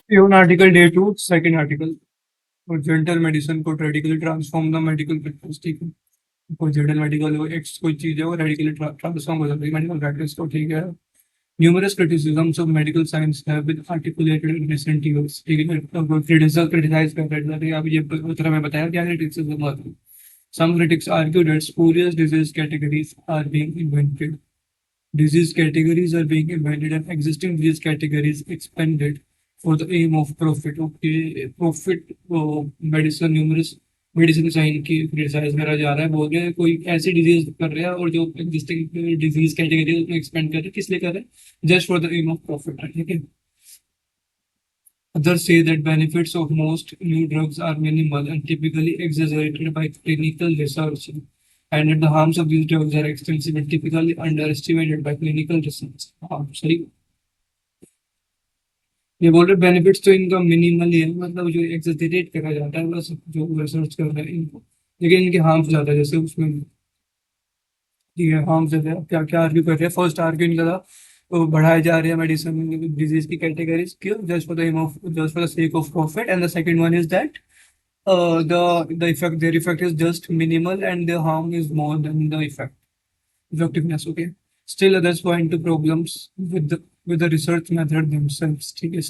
Even article day 2, second article. और general medicine को radically transform the medical practice, ठीक है। कोई जनरल मेडिकल हो, एक्स कोई चीज़ है वो रेडिकली ट्रांसफॉर्म हो जाती है मेडिकल प्रैक्टिस को, ठीक है। Numerous criticisms of medical science have been articulated in recent years. ठीक है, क्रिटिसिज्म क्रिटिसाइज कर रहे थे, अब ये तरह मैं बताया क्या क्रिटिसिज्म हुआ था। Some critics argue that spurious disease categories are being invented. Disease categories are being invented and existing disease categories expanded for the aim of profit. Okay, profit medicine numerous medicine sign की criticise करा जा रहा है, बोल रहे हैं कोई ऐसी डिजीज कर रहे हैं और जो एग्जिस्टिंग डिजीज कैटेगरी है उसमें एक्सपेंड कर रहे हैं, किस लिए कर रहे हैं, just for the aim of profit, ठीक है। Others say that benefits of most new drugs are minimal and typically exaggerated by clinical research, and that the harms of these drugs are extensive and typically underestimated by clinical research. हाँ सही। ये बोल रहे benefits तो इनका minimal ही है, मतलब जो एक्सेजरेट करा जाता है बस जो रिसर्च कर रहे हैं इनको, लेकिन इनके हार्म्स ज्यादा है, जैसे उसमें, ठीक है, हार्म्स ज्यादा है। क्या क्या आर्ग्यू कर रहे हैं, फर्स्ट आर्ग्यू इनका था तो बढ़ाए जा रही है मेडिसिन डिजीज की कैटेगरीज क्यों, just for the aim of, just for the sake of profit, and the second one is that the effect, their effect is just minimal and their harm is more than the effectiveness, okay। Still others point to problems with the research method themselves, ठीक है।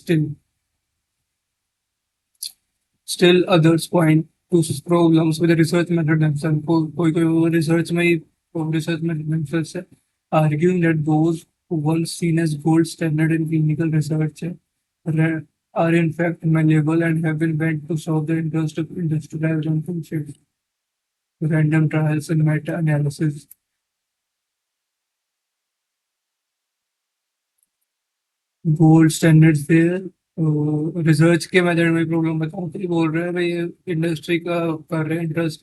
Still others point to problems with the research method themselves, कोई research में research method themselves है, arguing that those who once seen as gold standard in clinical research are in fact malleable and have been bent to serve the interest of industrialized and bullshit random trials and meta-analysis. Gold standards पे research के method में problem बताते ही बोल रहे हैं भाई, industry का कर रहे हैं interest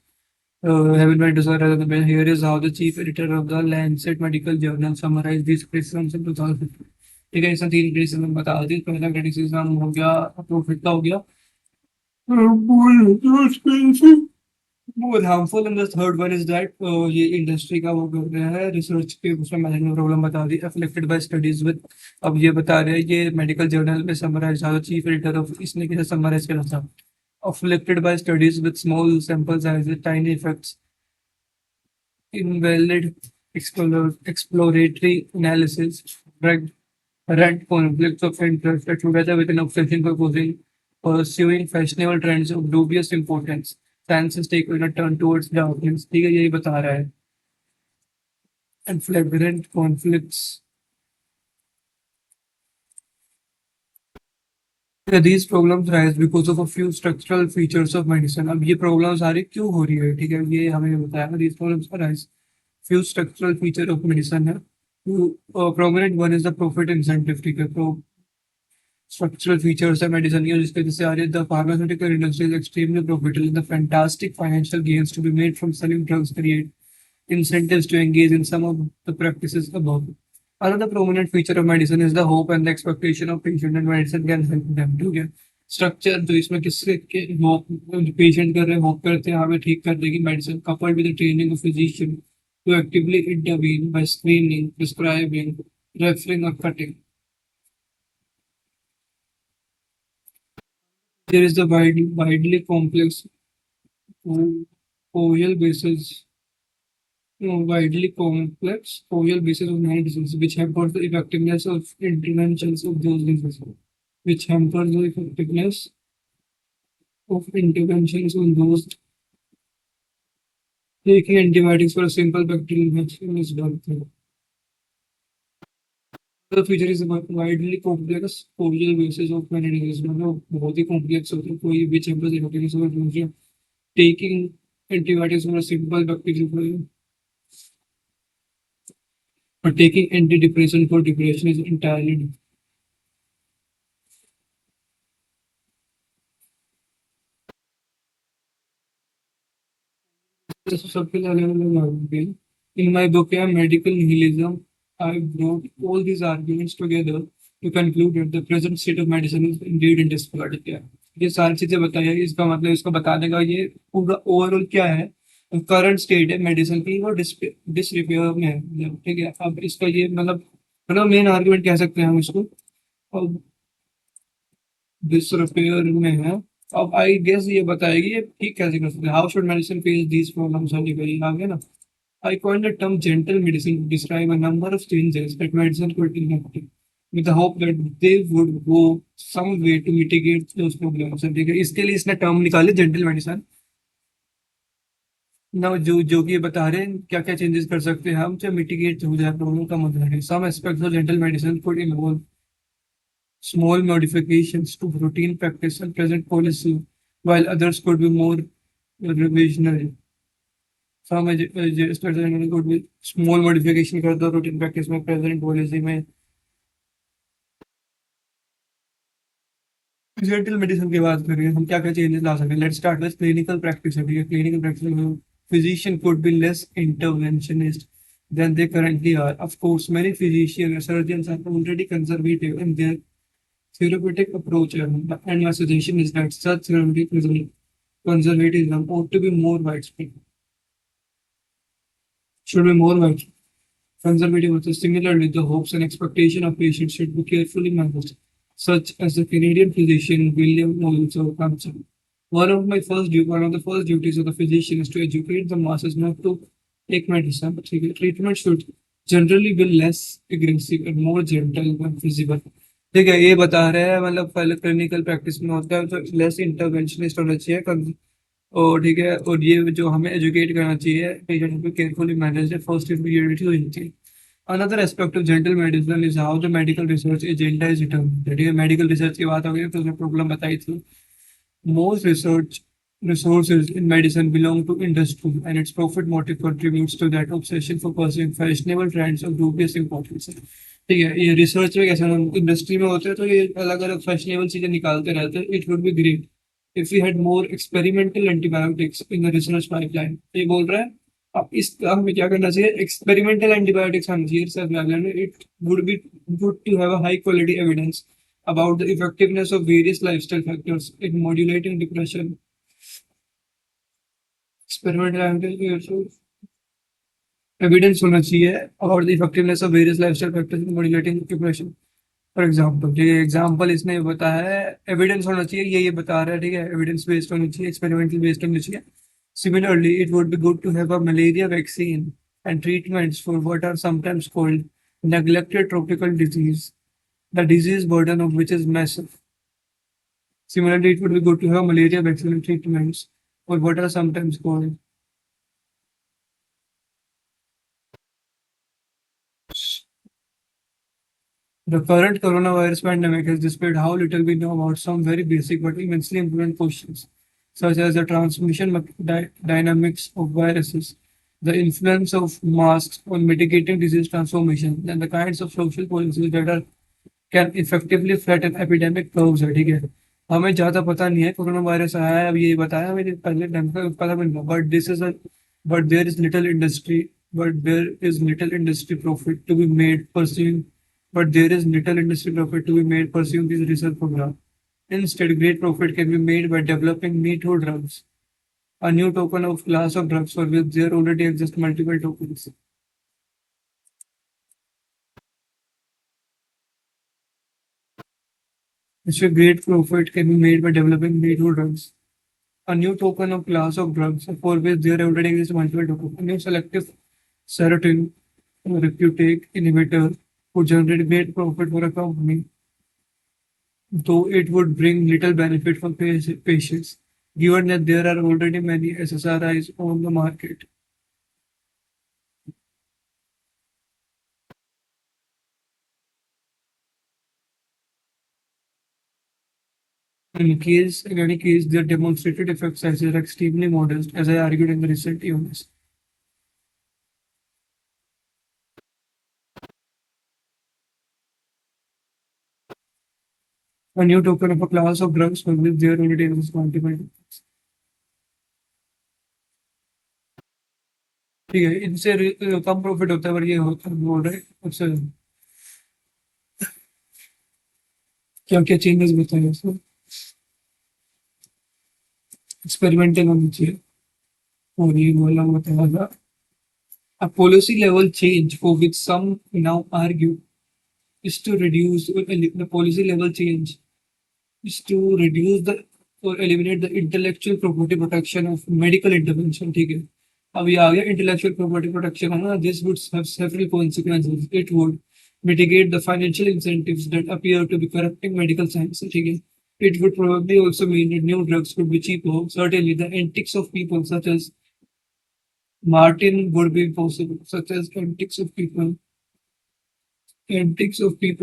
having made disorder the here is how the chief editor of the Lancet medical journal summarise this criticism in 2015, ठीक है। इसमें तीन क्रिटिसिज्म बता दी, पहला क्रिटिसिज्म हो गया प्रॉफिट का, हो गया more harmful, and the third one is that ये इंडस्ट्री का वो कर रहा है रिसर्च के उसमें मैनेजमेंट प्रॉब्लम बता दी, अफेक्टेड बाय स्टडीज विद, अब ये बता रहे हैं ये मेडिकल जर्नल में समराइज था, चीफ एडिटर ऑफ इसने कैसे समराइज करा था, afflicted by studies with small sample sizes, tiny effects, invalid exploratory analysis, rent conflicts of interest, together with an obsession for pursuing fashionable trends of dubious importance. Science is taking a turn towards darkness, ठीक है, यही बता रहा है। And flagrant conflicts. These problems rise because of a few structural features of medicine. अब ये problems सारी क्यों हो रही है, ठीक है, ये हमें बताया। These problems arise few structural feature of medicine है। Prominent one is the profit incentive, ठीक है। तो structural features है मेडिसिन की जिसके जैसे आ रही है, the pharmaceutical industry is extremely profitable, the fantastic financial gains to be made from selling drugs create incentives to engage in some of the practices above. Another prominent feature of medicine is the hope and the expectation of patient, and medicine can help them to get structure, तो इसमें किसके के hope patient कर रहे हैं, hope करते हैं हमें ठीक कर देगी medicine, coupled with the training of physician to actively intervene by screening, prescribing, referring और cutting. There is the widely complex causal basis, widely complex causal basis of many diseases, which hampers the effectiveness of interventions of those diseases, which hampers the effectiveness of interventions on those. Taking antibiotics for a simple bacterial infection is one thing. The feature is a widely complex causal basis of many diseases, मतलब बहुत ही complex होता है, कोई which hampers the effectiveness of intervention. Taking antibiotics for a simple bacterial infection, but taking antidepressant for depression is entirely different. सबके अलग अलग argument. In my book, Medical Nihilism, I brought all these arguments together to conclude that the present state of medicine is indeed in disparity. क्या ये सारी चीजें बताई है, इसका मतलब इसको बताने का ये पूरा ओवरऑल क्या है, करंट स्टेट है मेडिसिन की, वो डिसरिपेयर में है, मतलब, ठीक है। अब इसका ये मतलब मेन आर्गुमेंट कह सकते हैं हम इसको। डिसरिपेयर में है। अब आई गेस ये बताएगी ये ठीक कैसे कर सकते हैं। How should medicine face these problems आगे आगे ना। I coined the term gentle medicine to describe a number of changes that medicine could enact with the hope that they would go some way to mitigate those problems। ठीक है, इसके लिए इसने term निकाले gentle medicine ना, जो कि ये बता रहे हैं क्या क्या चेंजेस कर सकते हैं हम, चाहे मिटिगेट हो जाए प्रॉब्लम कम हो जाए। Some aspects of gentle medicine could involve small modifications to routine practice and present policy, while others could be more revisionary। some aspects could be small modification कर दो routine practice में, present policy में। Gentle medicine की बात करें हम क्या क्या चेंजेस ला सकते हैं। Let's start with clinical practice. ठीक है, क्लिनिकल प्रैक्टिस में physician could be less interventionist than they currently are। Of course, many physicians and surgeons are already conservative in their therapeutic approach, and my suggestion is that such therapeutic conservatism ought to be more widespread, should be more widespread. Conservative also, similarly, the hopes and expectations of patients should be carefully managed, such as the Canadian physician William also comes. One of the first duties of the physician is to educate the masses not to take medicine, but treatment should generally be less aggressive and more gentle when feasible। ठीक है, ये बता रहे हैं मतलब पहले clinical practice में होता है तो लेस इंटरवेंशनिस्ट होना चाहिए और ठीक है, और ये जो हमें एजुकेट करना चाहिए पेशेंट को केयरफुली मैनेज है, फर्स्ट इमीडिएटली होनी चाहिए। Another aspect of gentle medicine is how the medical research agenda is determined. ठीक है, मेडिकल रिसर्च की बात हो गई तो उसने प्रॉब्लम बताई थी। Most research resources in medicine belong to industry, and its profit motive contributes to that obsession for pursuing fashionable trends of dubious importance। ठीक है, ये रिसर्च में कैसे इंडस्ट्री में होते हैं तो ये अलग अलग फैशनेबल चीजें निकालते रहते हैं। It would be great if we had more experimental antibiotics in the research pipeline. ये बोल रहा है अब इस हमें क्या करना चाहिए, एक्सपेरिमेंटल एंटीबायोटिक्स आनी चाहिए रिसर्च पाइपलाइन में। It would be good to have a high quality evidence about the effectiveness of various lifestyle factors in modulating depression। Experimental evidence होना चाहिए about the effectiveness of various lifestyle factors in modulating depression। For example, ठीक है, example इसने बताया है, evidence होना चाहिए, ये बता रहा है। ठीक है, एविडेंस बेस्ड होनी चाहिए, एक्सपेरिमेंटल बेस्ड होनी चाहिए। Similarly, it would be good to have a malaria vaccine and treatments for what are sometimes called neglected tropical disease, the disease burden of which is massive। Similarly, it would be good to have malaria vaccine treatments or what are sometimes called the current coronavirus pandemic has displayed how little we know about some very basic but immensely important questions, such as the transmission dynamics of viruses, the influence of masks on mitigating disease transformation, and the kinds of social policies that are can effectively flatten epidemic curves है। ठीक है, हमें ज्यादा पता नहीं है corona virus आया है, अब ये बताया मैंने पहले टाइम का पता भी नहीं, but this is but there is little industry but there is little industry profit to be made pursuing but there is little industry profit to be made pursuing this research program। Instead, great profit can be made by developing me too drugs, a new token of class of drugs for which there already exist multiple tokens। Instead, great profit can be made by developing me too drugs, a new token of class of drugs for which there already exists multiple tokens, a new selective serotonin reuptake inhibitor would generate great profit for a company, though it would bring little benefit for patients, given that there are already many SSRIs on the market। In any case, their demonstrated effect sizes are extremely modest, as I argued in the recent illness। A new token of a class of drugs for which there already exists multiple tokens। ठीक है, इनसे कम profit होता है पर ये होता है बोल रहे हैं उससे क्या क्या चेंजेस बताए उसमें। एक्सपेरिमेंटल होनी चाहिए और ये बोला बताया था। A policy level change for which some now argue is to reduce the policy level change is to reduce the or eliminate the intellectual property protection of medical intervention. ठीक है, अभी आ गया intellectual property protection है ना. This would have several consequences. It would mitigate the financial incentives that appear to be corrupting medical science. ठीक है, it would probably also mean that new drugs could be cheaper. Certainly, the antics of people such as Martin would be possible, such as antics of people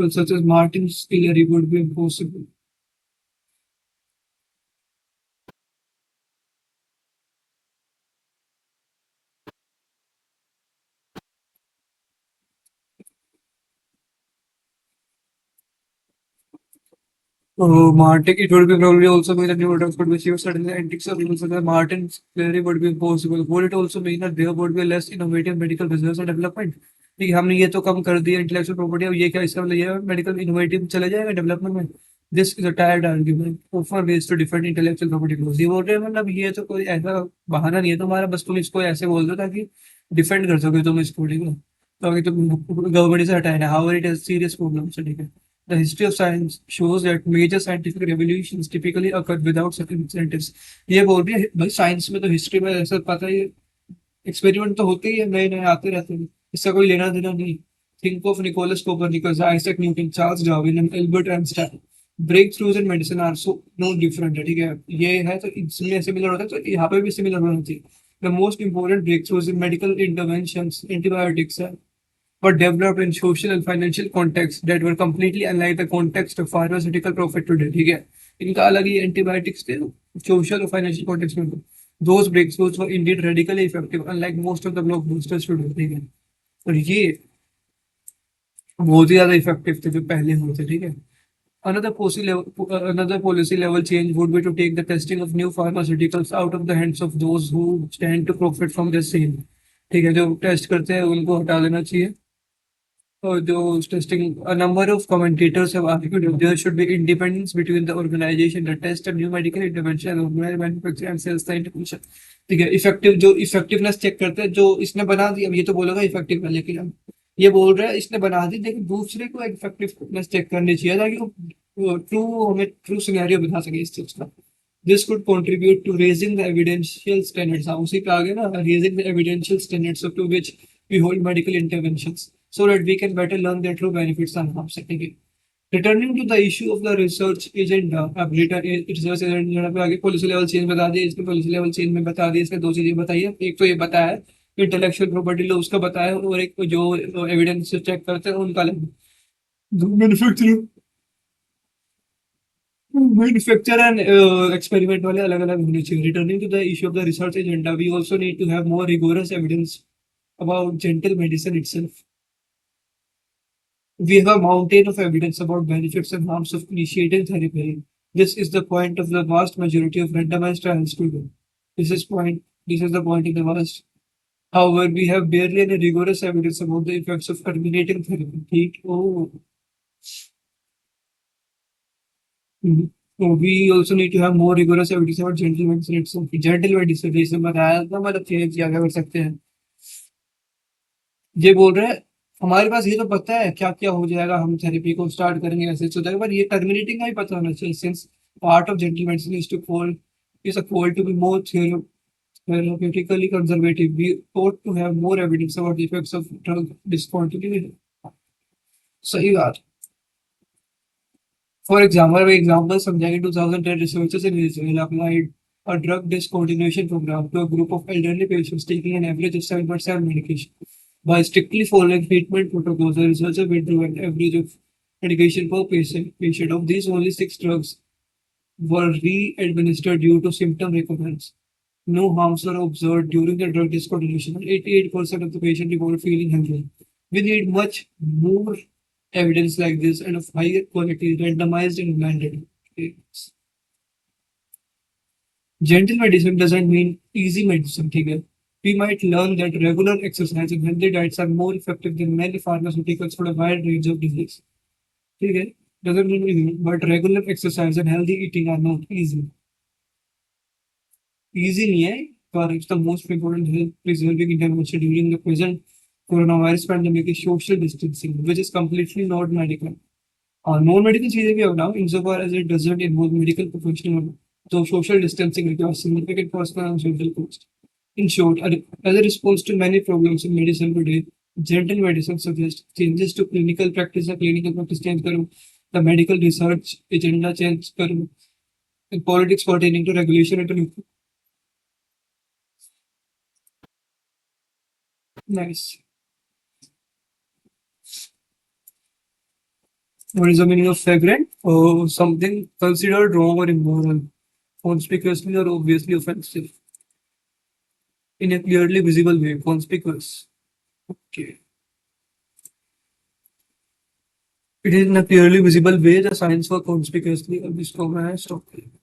such as Martin Scolari would be impossible. Martin, it would be probably also mean that new drugs would be cheaper. Certainly, antics of people such as Martin Scolari would be impossible. Would it also mean that there would be less innovative medical research and development? ठीक है, हमने ये तो कम कर दिया intellectual property, अब ये क्या इसका मतलब ये मेडिकल इनोवेटिव चले जाएगा डेवलपमेंट में. This is a tired argument offer ways to defend intellectual property close. ये बोल रहे हैं मतलब ये तो कोई ऐसा बहाना नहीं है तुम्हारा, बस तुम इसको ऐसे बोल दो ताकि डिफेंड कर सको तुम इसको. ठीक है, तो अगर तुम गवर्नमेंट से हटाए ना, how it has serious problems. ठीक है, the history of science shows that major scientific revolutions typically occur without such incentives. ये बोल रही है भाई, साइंस में तो हिस्ट्री में ऐसा पता ही, एक्सपेरिमेंट तो होते ही है, नए नए आते रहते हैं, इसका कोई लेना देना नहीं. Think of Nicholas Copernicus, Isaac Newton, Charles Darwin and Albert Einstein. Breakthroughs in medicine are so no different है. ठीक है, ये है तो इसमें सिमिलर होता है, तो यहाँ पे भी सिमिलर होना चाहिए. The most important breakthroughs in medical interventions antibiotics were developed in social and financial contexts that were completely unlike the context of pharmaceutical profit today. ठीक है, इनका अलग ही एंटीबायोटिक्स थे सोशल और फाइनेंशियल कॉन्टेक्स्ट में. those breakthroughs were indeed radically effective unlike most of the blockbusters today. ठीक है, और ये बहुत ही ज्यादा इफेक्टिव थे जो पहले हुए थे. ठीक है, another policy level change would be to take the testing of new pharmaceuticals out of the hands of those who stand to profit from this same. ठीक है, जो टेस्ट करते हैं उनको हटा देना चाहिए. Those testing, a number of commentators have argued that there should be independence between the organization that test a new medical intervention and organize manufacture and sells the intervention. ठीक है, इफेक्टिव जो effectiveness check करते हैं, जो इसने बना दी, अब ये तो बोलेगा इफेक्टिव है, लेकिन हम ये बोल रहे हैं इसने बना दी, लेकिन दूसरे को इफेक्टिवनेस चेक करनी चाहिए ताकि वो हमें ट्रू सिनेरियो बता सके इस चीज का. This could contribute to raising the evidential standards. हाँ, उसी पे आ गया ना, raising the evidential standards up to which we hold medical interventions, so that we can better learn their true benefits and harms. Returning to the issue of the research agenda, अब research agenda पे आगे policy level change बता दिए, इसके policy level change में बता दिए, इसके दो चीजें बताई है. एक तो ये बताया है इंटेलेक्चुअल प्रॉपर्टी लॉ उसका बताया, और एक जो एविडेंस चेक करते हैं उनका मैन्युफैक्चरिंग मैन्युफैक्चर एंड एक्सपेरिमेंट वाले अलग अलग होने चाहिए. Returning to the issue of the research agenda, we also need to have more rigorous evidence about gentle medicine itself. We have a mountain of evidence about benefits and harms of initiating therapy. This is the point of the vast majority of randomized trials today. This is the point in the vast. However, we have barely any rigorous evidence about the effects of terminating therapy. We also need to have more rigorous evidence about gentle medicine itself. Gentle medicine जैसे बताया था, मतलब change क्या कर सकते हैं. ये बोल रहे हैं हमारे पास ये तो पता है क्या क्या हो जाएगा, हम थेरेपी को स्टार्ट करेंगे ऐसे हो जाएगा, पर ये टर्मिनेटिंग का ही पता होना चाहिए. Since part of gentle medicine is a call to be more therapeutically conservative. We ought to have more evidence about the effects of drug discontinuity. सही बात. For example, समझाएंगे 2010 researchers in Israel applied a drug discontinuation program to a group of elderly patients taking an average of 7.7 medication. By strictly following treatment protocols, the researchers went through an average of medication per patient. Of these, only 6 drugs were re-administered due to symptom recurrence. No harms were observed during the drug discontinuation. 88% of the patients reported feeling healthy. We need much more evidence like this and of higher quality, randomized and blinded. Gentle medicine doesn't mean easy medicine. We might learn that regular exercise and healthy diets are more effective than many pharmaceuticals for a wide range of diseases. Doesn't mean easy, but regular exercise and healthy eating are not easy. Easy नहीं है, but it's the most important health preserving intervention during the present coronavirus pandemic is social distancing, which is completely not medical. Non medical चीजें भी अब now insofar as it doesn't involve medical professional, so social distancing requires significant personal and social cost. In short, as a response to many problems in medicine today, general medicine suggests changes to clinical practice या clinical practice change करो, the medical research agenda change करो, and politics pertaining to regulation and to nice. What is the meaning of flagrant? Something considered wrong or immoral, conspicuously or obviously offensive, in a clearly visible way, conspicuous. Okay. It is in a clearly visible way, the signs for conspicuously, अब इसको मैं stop